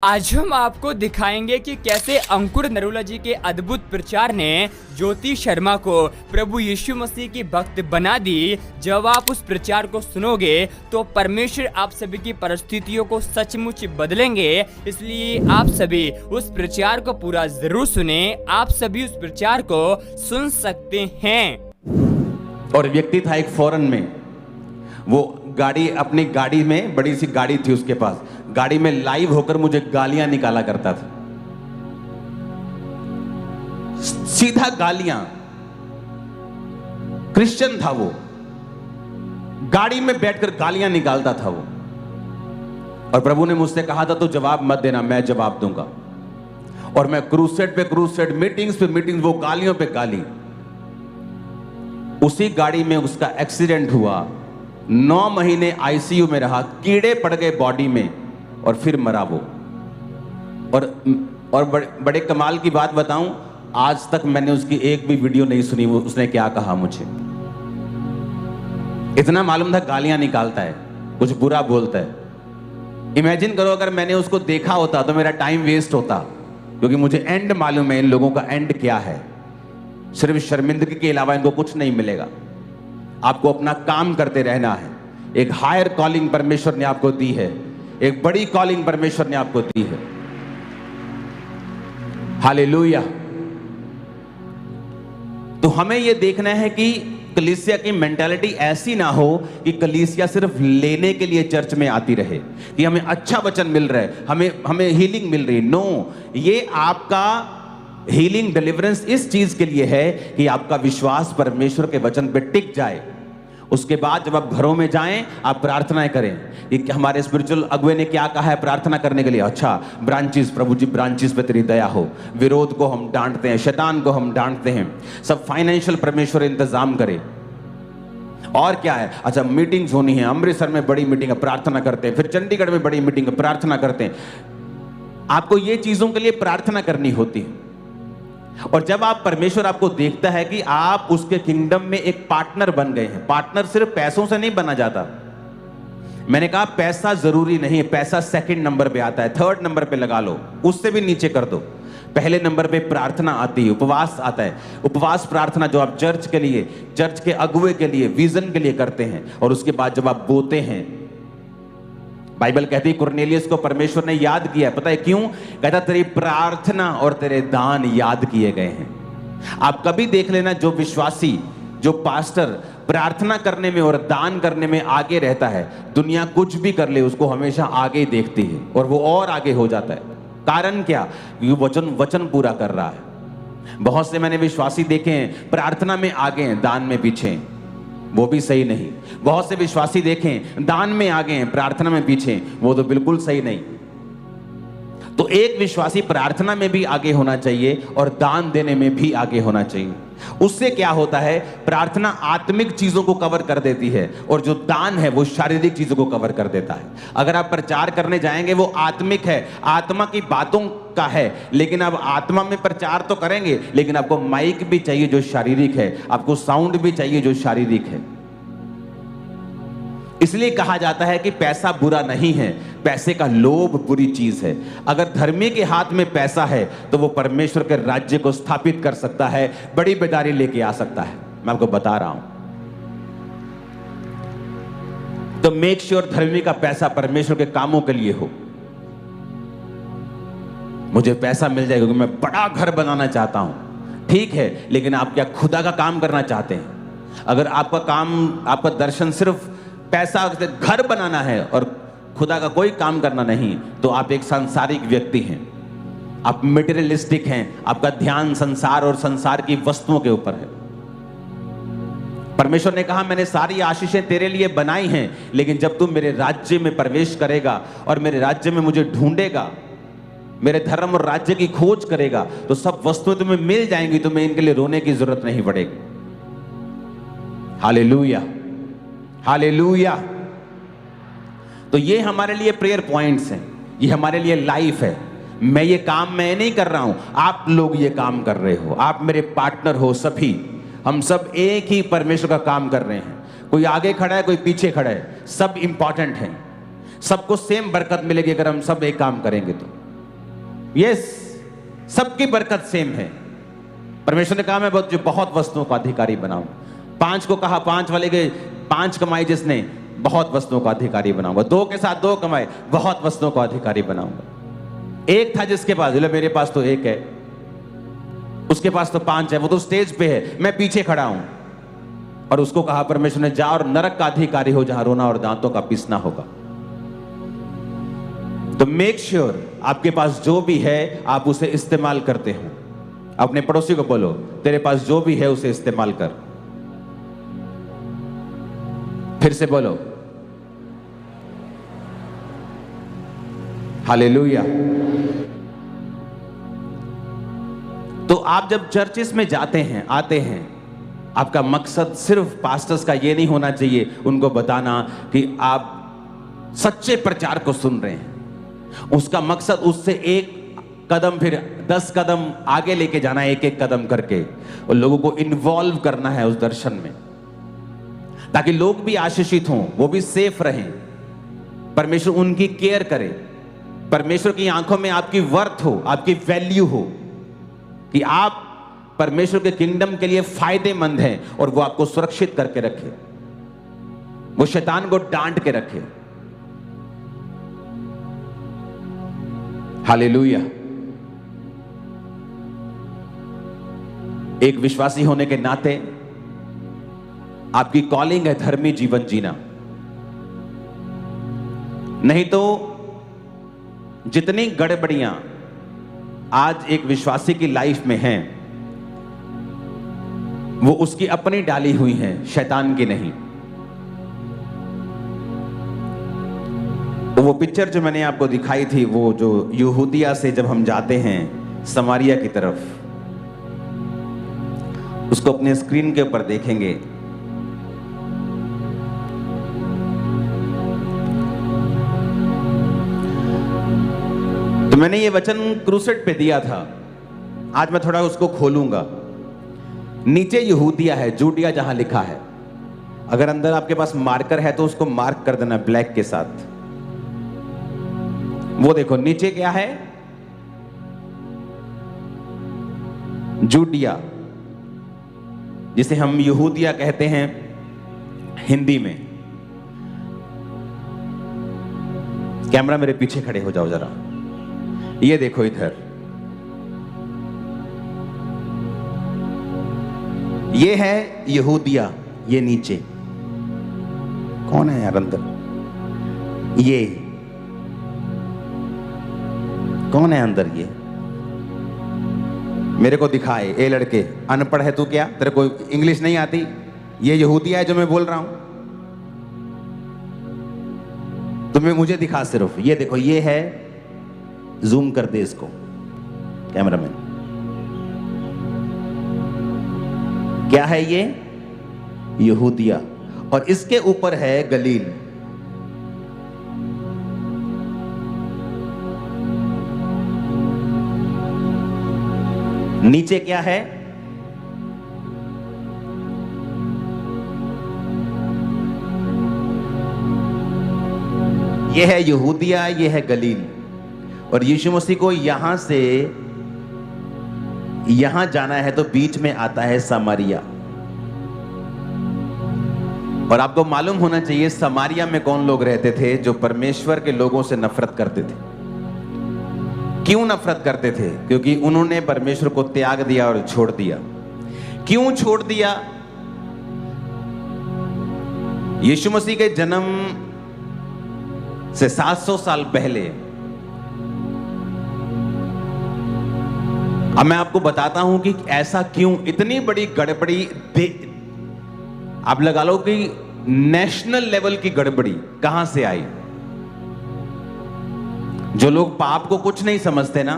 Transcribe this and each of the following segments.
आज हम आपको दिखाएंगे कि कैसे अंकुर नरूला जी के अद्भुत प्रचार ने ज्योति शर्मा को प्रभु यीशु मसीह की भक्त बना दी। जब आप उस प्रचार को सुनोगे तो परमेश्वर आप सभी की परिस्थितियों को सचमुच बदलेंगे। इसलिए आप सभी उस प्रचार को पूरा जरूर सुने। आप सभी उस प्रचार को सुन सकते हैं। और व्यक्ति था एक फॉरेन में, वो गाड़ी, अपनी गाड़ी में, बड़ी सी गाड़ी थी उसके पास, गाड़ी में लाइव होकर मुझे गालियां निकाला करता था, सीधा गालियां। क्रिश्चियन था वो, गाड़ी में बैठकर गालियां निकालता था वो। और प्रभु ने मुझसे कहा था तो जवाब मत देना, मैं जवाब दूंगा। और मैं क्रूसेड पे क्रूसेड, मीटिंग्स पे मीटिंग्स, वो गालियों पे गाली। उसी गाड़ी में उसका एक्सीडेंट हुआ, 9 महीने आईसीयू में रहा, कीड़े पड़ गए बॉडी में और फिर मरा वो। और बड़े कमाल की बात बताऊं, आज तक मैंने उसकी एक भी वीडियो नहीं सुनी वो उसने क्या कहा मुझे। इतना मालूम था गालियां निकालता है, कुछ बुरा बोलता है। इमेजिन करो अगर मैंने उसको देखा होता तो मेरा टाइम वेस्ट होता, क्योंकि मुझे एंड मालूम है इन लोगों का एंड क्या है। सिर्फ शर्मिंदगी के अलावा इनको कुछ नहीं मिलेगा। आपको अपना काम करते रहना है। एक हायर कॉलिंग परमेश्वर ने आपको दी है, एक बड़ी कॉलिंग परमेश्वर ने आपको दी है। हालेलुया। तो हमें यह देखना है कि कलीसिया की मेंटालिटी ऐसी ना हो कि कलीसिया सिर्फ लेने के लिए चर्च में आती रहे, कि हमें अच्छा वचन मिल रहा है, हमें हीलिंग मिल रही। नो, ये आपका हीलिंग डिलीवरेंस इस चीज के लिए है कि आपका विश्वास परमेश्वर के वचन पे टिक जाए। उसके बाद जब आप घरों में जाएं, आप प्रार्थनाएं करें कि हमारे स्पिरिचुअल अगुवे ने क्या कहा है प्रार्थना करने के लिए। अच्छा, ब्रांचेस, प्रभु जी ब्रांचेस पे तेरी दया हो। विरोध को हम डांटते हैं, शैतान को हम डांटते हैं। सब फाइनेंशियल परमेश्वर इंतजाम करे। और क्या है, अच्छा मीटिंग्स होनी है, अमृतसर में बड़ी मीटिंग है, प्रार्थना करते हैं। फिर चंडीगढ़ में बड़ी मीटिंग है, प्रार्थना करते हैं। आपको ये चीजों के लिए प्रार्थना करनी होती है। और जब आप परमेश्वर आपको देखता है कि आप उसके किंगडम में एक पार्टनर बन गए हैं। पार्टनर सिर्फ पैसों से नहीं बना जाता। मैंने कहा पैसा जरूरी नहीं है, पैसा सेकंड नंबर पे आता है, थर्ड नंबर पे लगा लो, उससे भी नीचे कर दो। पहले नंबर पे प्रार्थना आती है, उपवास आता है। उपवास प्रार्थना जो आप चर्च के लिए, चर्च के अगुवे के लिए, विजन के लिए करते हैं। और उसके बाद जब आप बोते हैं, बाइबल कहती है कुरनेलियस को परमेश्वर ने याद किया। पता है क्यों? कहता तेरी प्रार्थना और तेरे दान याद किए गए हैं। आप कभी देख लेना, जो विश्वासी, जो पास्टर प्रार्थना करने में और दान करने में आगे रहता है, दुनिया कुछ भी कर ले उसको हमेशा आगे देखती है और वो और आगे हो जाता है। कारण क्या? क्योंकि वचन पूरा कर रहा है। बहुत से मैंने विश्वासी देखे हैं प्रार्थना में आगे हैं, दान में पीछे हैं, वो भी सही नहीं। बहुत से विश्वासी देखें दान में आगे हैं, प्रार्थना में पीछे, वो तो बिल्कुल सही नहीं। तो एक विश्वासी प्रार्थना में भी आगे होना चाहिए और दान देने में भी आगे होना चाहिए। उससे क्या होता है, प्रार्थना आत्मिक चीजों को कवर कर देती है और जो दान है वो शारीरिक चीजों को कवर कर देता है। अगर आप प्रचार करने जाएंगे वो आत्मिक है, आत्मा की बातों का है, लेकिन अब आत्मा में प्रचार तो करेंगे, लेकिन आपको माइक भी चाहिए जो शारीरिक है, आपको साउंड भी चाहिए जो शारीरिक है। इसलिए कहा जाता है कि पैसा बुरा नहीं है, पैसे का लोभ बुरी चीज है। अगर धर्मी के हाथ में पैसा है तो वो परमेश्वर के राज्य को स्थापित कर सकता है, बड़ी बेदारी लेके आ सकता है। मैं आपको बता रहा हूं। तो मेक श्योर धर्मी का पैसा परमेश्वर के कामों के लिए हो। मुझे पैसा मिल जाए क्योंकि मैं बड़ा घर बनाना चाहता हूं, ठीक है, लेकिन आप क्या खुदा का काम करना चाहते हैं? अगर आपका काम, आपका दर्शन सिर्फ पैसा घर बनाना है और खुदा का कोई काम करना नहीं, तो आप एक सांसारिक व्यक्ति हैं, आप मटेरियलिस्टिक हैं। आपका ध्यान संसार और संसार की वस्तुओं के ऊपर है। परमेश्वर ने कहा मैंने सारी आशीषें तेरे लिए बनाई हैं, लेकिन जब तू मेरे राज्य में प्रवेश करेगा और मेरे राज्य में मुझे ढूंढेगा, मेरे धर्म और राज्य की खोज करेगा, तो सब वस्तुएं तुम्हें मिल जाएंगी, तुम्हें इनके लिए रोने की जरूरत नहीं पड़ेगी। Hallelujah, hallelujah. तो ये हमारे लिए प्रेयर पॉइंट्स हैं, ये हमारे लिए लाइफ है। मैं ये काम मैं नहीं कर रहा हूं, आप लोग ये काम कर रहे हो, आप मेरे पार्टनर हो। सभी हम सब एक ही परमेश्वर का काम कर रहे हैं। कोई आगे खड़ा है, कोई पीछे खड़ा है, सब इंपॉर्टेंट हैं। सबको सेम बरकत मिलेगी अगर हम सब एक काम करेंगे तो। यस, सबकी बरकत सेम है। परमेश्वर ने कहा मैं बहुत वस्तुओं का अधिकारी बनाऊं। 5 को कहा, 5 वाले के 5 कमाई जिसने, बहुत वस्तुओं का अधिकारी बनाऊंगा। 2 के साथ 2 कमाए, बहुत वस्तुओं का अधिकारी बनाऊंगा। 1 था जिसके पास, बोले मेरे पास तो 1 है, उसके पास तो 5 है, वो तो स्टेज पे है, मैं पीछे खड़ा हूं। और उसको कहा परमेश्वर ने, जा और नरक का अधिकारी हो, जहां रोना और दांतों का पीसना होगा। तो मेक श्योर आपके पास जो भी है आप उसे इस्तेमाल करते हो। अपने पड़ोसी को बोलो, तेरे पास जो भी है उसे इस्तेमाल कर। फिर से बोलो, हालेलुया। तो आप जब चर्चिस में जाते हैं, आते हैं, आपका मकसद सिर्फ पास्टर्स का ये नहीं होना चाहिए उनको बताना कि आप सच्चे प्रचार को सुन रहे हैं। उसका मकसद उससे 1 कदम फिर 10 कदम आगे लेके जाना है, 1-1 कदम करके, और लोगों को इन्वॉल्व करना है उस दर्शन में, ताकि लोग भी आशीषित हों, वो भी सेफ रहें, परमेश्वर उनकी केयर करे, परमेश्वर की आंखों में आपकी वर्थ हो, आपकी वैल्यू हो, कि आप परमेश्वर के किंगडम के लिए फायदेमंद हैं, और वो आपको सुरक्षित करके रखे, वो शैतान को डांट के रखे। हालेलुया। एक विश्वासी होने के नाते आपकी कॉलिंग है धर्मी जीवन जीना। नहीं तो जितनी गड़बड़ियां आज एक विश्वासी की लाइफ में हैं, वो उसकी अपनी डाली हुई हैं, शैतान की नहीं। तो वो पिक्चर जो मैंने आपको दिखाई थी, वो जो यहूदिया से जब हम जाते हैं समारिया की तरफ, उसको अपने स्क्रीन के ऊपर देखेंगे। तो मैंने ये वचन क्रूसेड पे दिया था, आज मैं थोड़ा उसको खोलूंगा। नीचे यहूदिया है, जूडिया जहां लिखा है। अगर अंदर आपके पास मार्कर है तो उसको मार्क कर देना ब्लैक के साथ। वो देखो नीचे क्या है, जूडिया, जिसे हम यहूदिया कहते हैं हिंदी में। कैमरा मेरे पीछे खड़े हो जाओ जरा, ये देखो इधर, ये है यहूदिया, ये नीचे कौन है यार अंदर, ये कौन है अंदर, ये मेरे को दिखाए। ए लड़के, अनपढ़ है तू क्या, तेरे को इंग्लिश नहीं आती? ये यहूदिया है जो मैं बोल रहा हूं, तुम्हें मुझे दिखा सिर्फ। ये देखो, ये है, जूम कर दे इसको कैमरामैन, क्या है ये, यहूदिया, और इसके ऊपर है गलील। नीचे क्या है, ये है यहूदिया, ये है गलील। और यीशु मसीह को यहां से यहां जाना है तो बीच में आता है समारिया। और आपको मालूम होना चाहिए समारिया में कौन लोग रहते थे जो परमेश्वर के लोगों से नफरत करते थे। क्यों नफरत करते थे? क्योंकि उन्होंने परमेश्वर को त्याग दिया और छोड़ दिया। क्यों छोड़ दिया? यीशु मसीह के जन्म से 700 साल पहले, अब मैं आपको बताता हूं कि ऐसा क्यों, इतनी बड़ी गड़बड़ी, आप लगा लो कि नेशनल लेवल की गड़बड़ी कहां से आई। जो लोग पाप को कुछ नहीं समझते ना,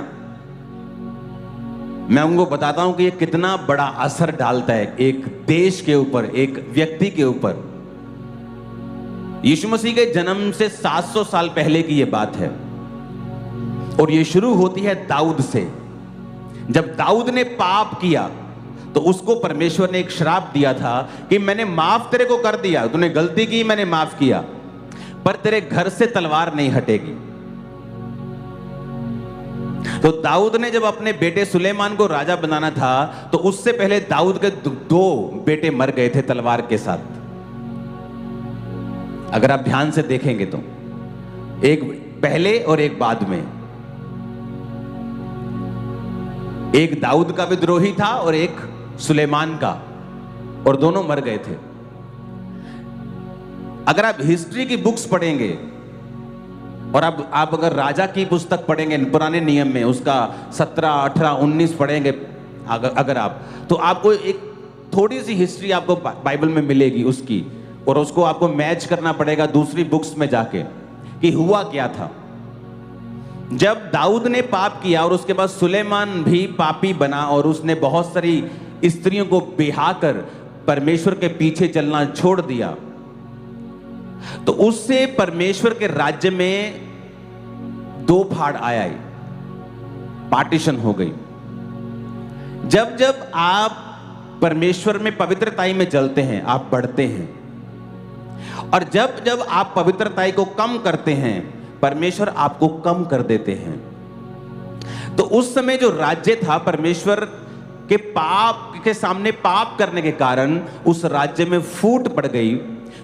मैं उनको बताता हूं कि ये कितना बड़ा असर डालता है एक देश के ऊपर, एक व्यक्ति के ऊपर। यीशु मसीह के जन्म से 700 साल पहले की यह बात है, और यह शुरू होती है दाऊद से। जब दाऊद ने पाप किया तो उसको परमेश्वर ने एक श्राप दिया था कि मैंने माफ तेरे को कर दिया, तूने गलती की, मैंने माफ किया, पर तेरे घर से तलवार नहीं हटेगी। तो दाऊद ने जब अपने बेटे सुलेमान को राजा बनाना था तो उससे पहले दाऊद के दो बेटे मर गए थे तलवार के साथ। अगर आप ध्यान से देखेंगे तो एक पहले और एक बाद में। एक दाऊद का विद्रोही था और एक सुलेमान का, और दोनों मर गए थे। अगर आप हिस्ट्री की बुक्स पढ़ेंगे और आप अगर राजा की पुस्तक पढ़ेंगे पुराने नियम में, उसका 17, 18, 19 पढ़ेंगे अगर आप, तो आपको एक थोड़ी सी हिस्ट्री आपको बाइबल में मिलेगी उसकी, और उसको आपको मैच करना पड़ेगा दूसरी बुक्स में जाके कि हुआ क्या था। जब दाऊद ने पाप किया और उसके बाद सुलेमान भी पापी बना और उसने बहुत सारी स्त्रियों को बिहा कर परमेश्वर के पीछे चलना छोड़ दिया, तो उससे परमेश्वर के राज्य में दो फाड़ आया, पार्टीशन हो गई। जब जब आप परमेश्वर में पवित्रताई में चलते हैं, आप बढ़ते हैं, और जब जब आप पवित्रताई को कम करते हैं, परमेश्वर आपको कम कर देते हैं। तो उस समय जो राज्य था, परमेश्वर के पाप के सामने पाप करने के कारण उस राज्य में फूट पड़ गई,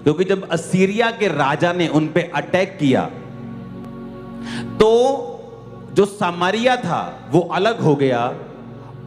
क्योंकि जब असीरिया के राजा ने उन पे अटैक किया तो जो सामरिया था वो अलग हो गया,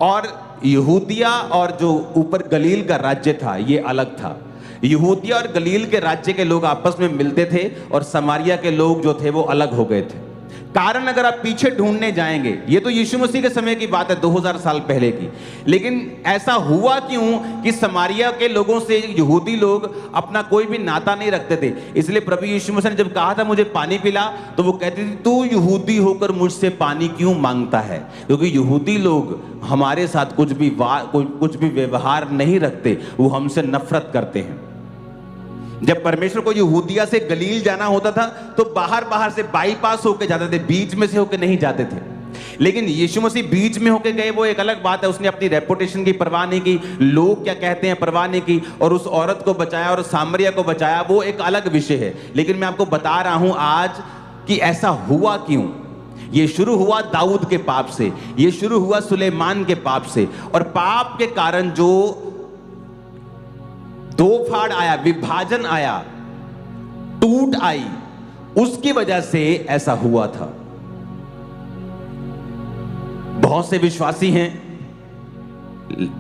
और यहूदिया और जो ऊपर गलील का राज्य था ये अलग था। यहूदिया और गलील के राज्य के लोग आपस में मिलते थे और समारिया के लोग जो थे वो अलग हो गए थे। कारण अगर आप पीछे ढूंढने जाएंगे, ये तो यीशु मसीह के समय की बात है, 2000 साल पहले की, लेकिन ऐसा हुआ क्यों कि समारिया के लोगों से यहूदी लोग अपना कोई भी नाता नहीं रखते थे। इसलिए प्रभु यीशु मसीह ने जब कहा था मुझे पानी पिला, तो वो कहते थे तू यहूदी होकर मुझसे पानी क्यों मांगता है, क्योंकि यहूदी लोग हमारे साथ कुछ भी व्यवहार नहीं रखते, वो हमसे नफरत करते हैं। जब परमेश्वर को यहूदिया से गलील जाना होता था तो बाहर से बाईपास होकर जाते थे, बीच में से होकर नहीं जाते थे। लेकिन यीशु मसीह बीच में होकर गए, वो एक अलग बात है। उसने अपनी रेपुटेशन की परवाह नहीं की, लोग क्या कहते हैं परवाह नहीं की, और उस औरत को बचाया और सामरिया को बचाया, वो एक अलग विषय है। लेकिन मैं आपको बता रहा हूं आज कि ऐसा हुआ क्यों। ये शुरू हुआ दाऊद के पाप से, ये शुरू हुआ सुलेमान के पाप से, और पाप के कारण जो दो फाड़ आया, विभाजन आया, टूट आई, उसकी वजह से ऐसा हुआ था। बहुत से विश्वासी हैं,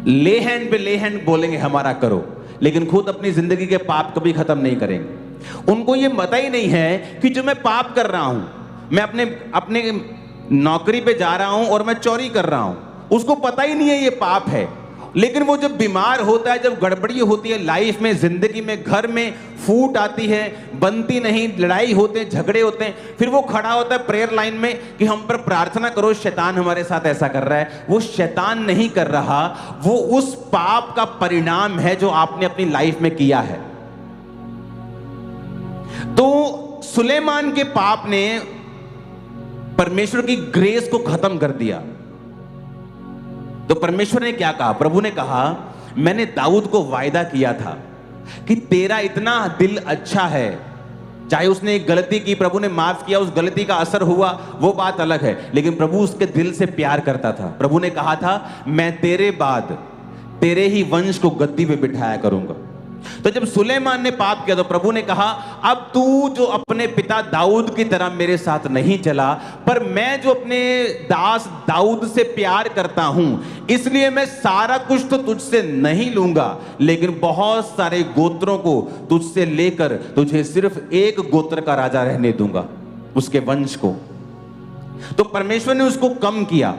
ले हैंड पे ले हैंड बोलेंगे हमारा करो, लेकिन खुद अपनी जिंदगी के पाप कभी खत्म नहीं करेंगे। उनको ये पता ही नहीं है कि जो मैं पाप कर रहा हूं, मैं अपने नौकरी पे जा रहा हूं और मैं चोरी कर रहा हूं, उसको पता ही नहीं है ये पाप है। लेकिन वो जब बीमार होता है, जब गड़बड़ी होती है लाइफ में, जिंदगी में, घर में फूट आती है, बनती नहीं, लड़ाई होते हैं, झगड़े होते हैं, फिर वो खड़ा होता है प्रेयर लाइन में कि हम पर प्रार्थना करो, शैतान हमारे साथ ऐसा कर रहा है। वो शैतान नहीं कर रहा, वो उस पाप का परिणाम है जो आपने अपनी लाइफ में किया है। तो सुलेमान के पाप ने परमेश्वर की ग्रेस को खत्म कर दिया। तो परमेश्वर ने क्या कहा? प्रभु ने कहा मैंने दाऊद को वायदा किया था कि तेरा इतना दिल अच्छा है, चाहे उसने एक गलती की, प्रभु ने माफ किया, उस गलती का असर हुआ, वो बात अलग है, लेकिन प्रभु उसके दिल से प्यार करता था। प्रभु ने कहा था मैं तेरे बाद तेरे ही वंश को गद्दी पे बिठाया करूंगा। तो जब सुलेमान ने पाप किया तो प्रभु ने कहा अब तू जो अपने पिता दाऊद की तरह मेरे साथ नहीं चला, पर मैं जो अपने दास दाऊद से प्यार करता हूं, इसलिए मैं सारा कुछ तो तुझसे नहीं लूंगा, लेकिन बहुत सारे गोत्रों को तुझसे लेकर तुझे सिर्फ एक गोत्र का राजा रहने दूंगा, उसके वंश को। तो परमेश्वर ने उसको कम किया,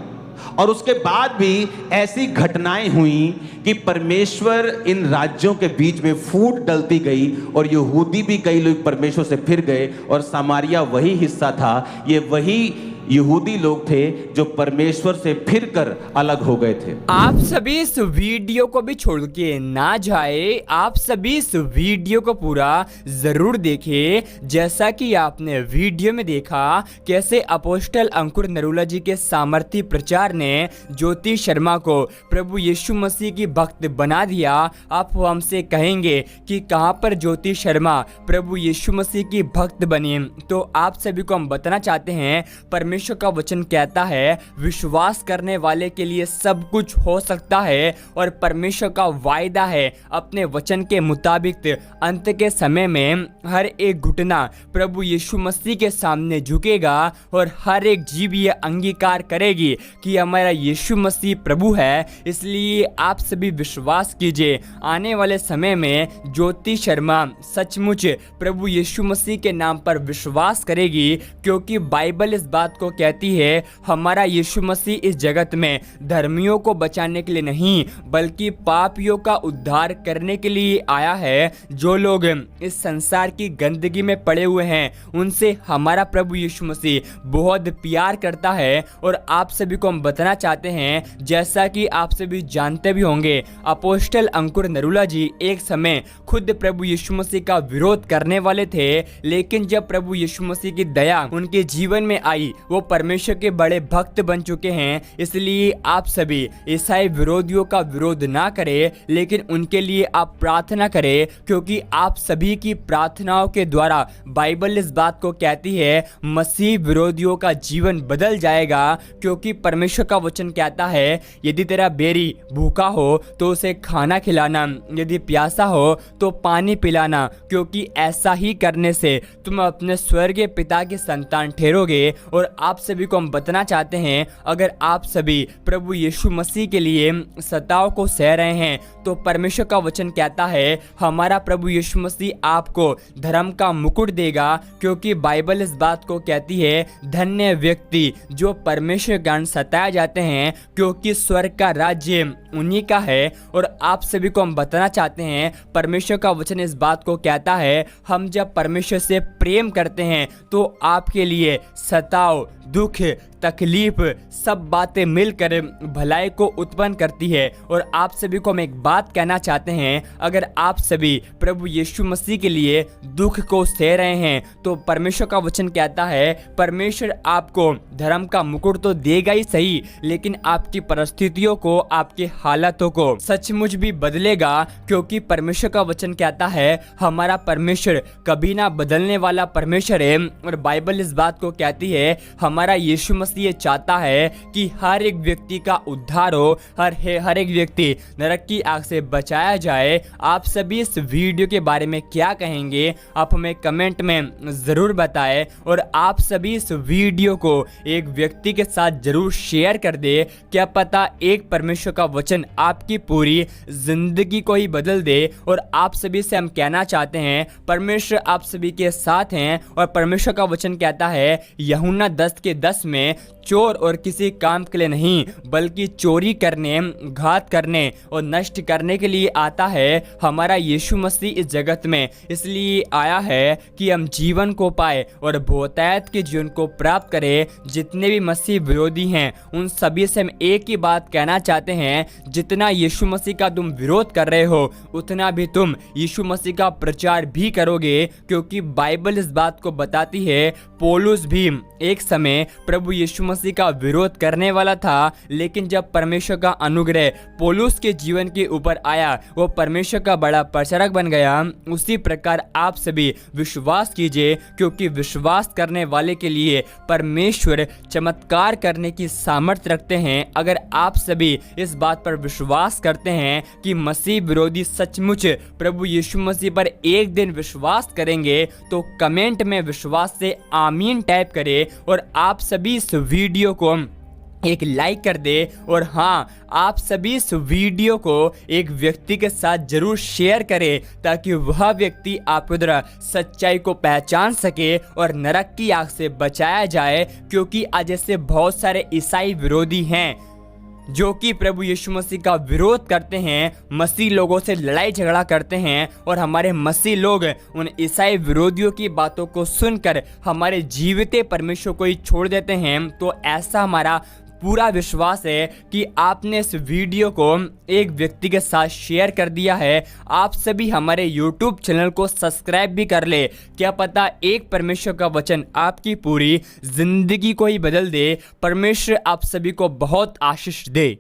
और उसके बाद भी ऐसी घटनाएं हुई कि परमेश्वर इन राज्यों के बीच में फूट डलती गई, और यहूदी भी कई लोग परमेश्वर से फिर गए, और सामरिया वही हिस्सा था, ये वही यहूदी लोग थे जो परमेश्वर से फिर कर अलग हो गए थे। आप सभी इस वीडियो को भी छोड़ के ना जाए, आप सभी इस वीडियो को पूरा जरूर देखें। जैसा कि आपने वीडियो में देखा कैसे अपोस्टल अंकुर नरूला जी के सामर्थी प्रचार ने ज्योति शर्मा को प्रभु यीशु मसीह की भक्त बना दिया। आप हमसे कहेंगे कि कहां पर ज्योति शर्मा प्रभु यीशु मसीह की भक्त बनी, तो आप सभी को हम बताना चाहते हैं परमेश्वर का वचन कहता है विश्वास करने वाले के लिए सब कुछ हो सकता है और परमेश्वर का वायदा है अपने वचन के मुताबिक अंत के समय में हर एक घुटना प्रभु यीशु मसीह के सामने झुकेगा और हर एक जीव ये अंगीकार करेगी कि हमारा यीशु मसीह प्रभु है। इसलिए आप सभी विश्वास कीजिए आने वाले समय में ज्योति शर्मा सचमुच प्रभु यीशु मसीह के नाम पर विश्वास करेगी, क्योंकि बाइबल इस बात को कहती है हमारा यीशु मसीह इस जगत में धर्मियों को बचाने के लिए नहीं बल्कि पापियों का उद्धार करने के लिए आया है। जो लोग इस संसार की गंदगी में पड़े हुए हैं उनसे हमारा प्रभु यीशु मसीह बहुत प्यार करता है। और आप सभी को हम बताना चाहते हैं, जैसा कि आप सभी जानते भी होंगे, अपोस्टल अंकुर नरूला जी एक समय खुद प्रभु यीशु मसीह का विरोध करने वाले थे, लेकिन जब प्रभु यीशु मसीह की दया उनके जीवन में आई वो परमेश्वर के बड़े भक्त बन चुके हैं। इसलिए आप सभी ईसाई विरोधियों का विरोध ना करें, लेकिन उनके लिए आप प्रार्थना करें, क्योंकि आप सभी की प्रार्थनाओं के द्वारा बाइबल इस बात को कहती है मसीह विरोधियों का जीवन बदल जाएगा। क्योंकि परमेश्वर का वचन कहता है यदि तेरा बैरी भूखा हो तो उसे खाना खिलाना, यदि प्यासा हो तो पानी पिलाना, क्योंकि ऐसा ही करने से तुम अपने स्वर्गीय पिता के संतान ठहरोगे। और आप सभी को हम बताना चाहते हैं, अगर आप सभी प्रभु यीशु मसीह के लिए सताव को सह रहे हैं तो परमेश्वर का वचन कहता है हमारा प्रभु यीशु मसीह आपको धर्म का मुकुट देगा। क्योंकि बाइबल इस बात को कहती है धन्य व्यक्ति जो परमेश्वर ज्ञान सताए जाते हैं, क्योंकि स्वर्ग का राज्य उन्हीं का है। और आप सभी को हम बताना चाहते हैं, परमेश्वर का वचन इस बात को कहता है हम जब परमेश्वर से प्रेम करते हैं तो आपके लिए सताव, दुख, तकलीफ सब बातें मिलकर भलाई को उत्पन्न करती है। और आप सभी को हम एक बात कहना चाहते हैं, अगर आप सभी प्रभु यीशु मसीह के लिए दुख को सह रहे हैं तो परमेश्वर का वचन कहता है परमेश्वर आपको धर्म का मुकुट तो देगा ही सही, लेकिन आपकी परिस्थितियों को, आपकी हालातों को सचमुच भी बदलेगा। क्योंकि परमेश्वर का वचन कहता है हमारा परमेश्वर कभी ना बदलने वाला परमेश्वर है। और बाइबल इस बात को कहती है हमारा यीशु मसीह ये चाहता है कि हर एक व्यक्ति का उद्धार हो, हर एक व्यक्ति नरक की आग से बचाया जाए। आप सभी इस वीडियो के बारे में क्या कहेंगे आप हमें कमेंट में जरूर बताएं। और आप सभी इस वीडियो को एक व्यक्ति के साथ जरूर शेयर कर दे, क्या पता एक परमेश्वर का वचन आपकी पूरी जिंदगी को ही बदल दे। और आप सभी से हम कहना चाहते हैं परमेश्वर आप सभी के साथ हैं। और परमेश्वर का वचन कहता है यूहन्ना 10:10 में चोर और किसी काम के लिए नहीं बल्कि चोरी करने, घात करने और नष्ट करने के लिए आता है। हमारा यीशु मसीह इस जगत में इसलिए आया है कि हम जीवन को पाए और बहुतायत के जीवन को प्राप्त करें। जितने भी मसीह विरोधी हैं उन सभी से हम एक ही बात कहना चाहते हैं, जितना यीशु मसीह का तुम विरोध कर रहे हो उतना भी तुम यीशु मसीह का प्रचार भी करोगे। क्योंकि बाइबल इस बात को बताती है पौलुस भी एक समय प्रभु यीशु मसीह का विरोध करने वाला था, लेकिन जब परमेश्वर का अनुग्रह पौलुस के जीवन के ऊपर आया वो परमेश्वर का बड़ा प्रचारक बन गया। उसी प्रकार आप सभी विश्वास कीजिए, क्योंकि विश्वास करने वाले के लिए परमेश्वर चमत्कार करने की सामर्थ्य रखते हैं। अगर आप सभी इस बात पर विश्वास करते हैं कि मसीह विरोधी सचमुच प्रभु यीशु मसीह पर एक दिन विश्वास करेंगे तो कमेंट में विश्वास से आमीन टाइप करें। और आप सभी इस वीडियो को एक लाइक कर दे। और हाँ, आप सभी इस वीडियो को एक व्यक्ति के साथ जरूर शेयर करें ताकि वह व्यक्ति आपके द्वारा सच्चाई को पहचान सके और नरक की आग से बचाया जाए। क्योंकि आज ऐसे बहुत सारे ईसाई विरोधी हैं जो कि प्रभु यीशु मसीह का विरोध करते हैं, मसीह लोगों से लड़ाई झगड़ा करते हैं। और हमारे मसीह लोग उन ईसाई विरोधियों की बातों को सुनकर हमारे जीवित परमेश्वर को ही छोड़ देते हैं। तो ऐसा हमारा पूरा विश्वास है कि आपने इस वीडियो को एक व्यक्ति के साथ शेयर कर दिया है। आप सभी हमारे YouTube चैनल को सब्सक्राइब भी कर ले, क्या पता एक परमेश्वर का वचन आपकी पूरी जिंदगी को ही बदल दे। परमेश्वर आप सभी को बहुत आशीष दे।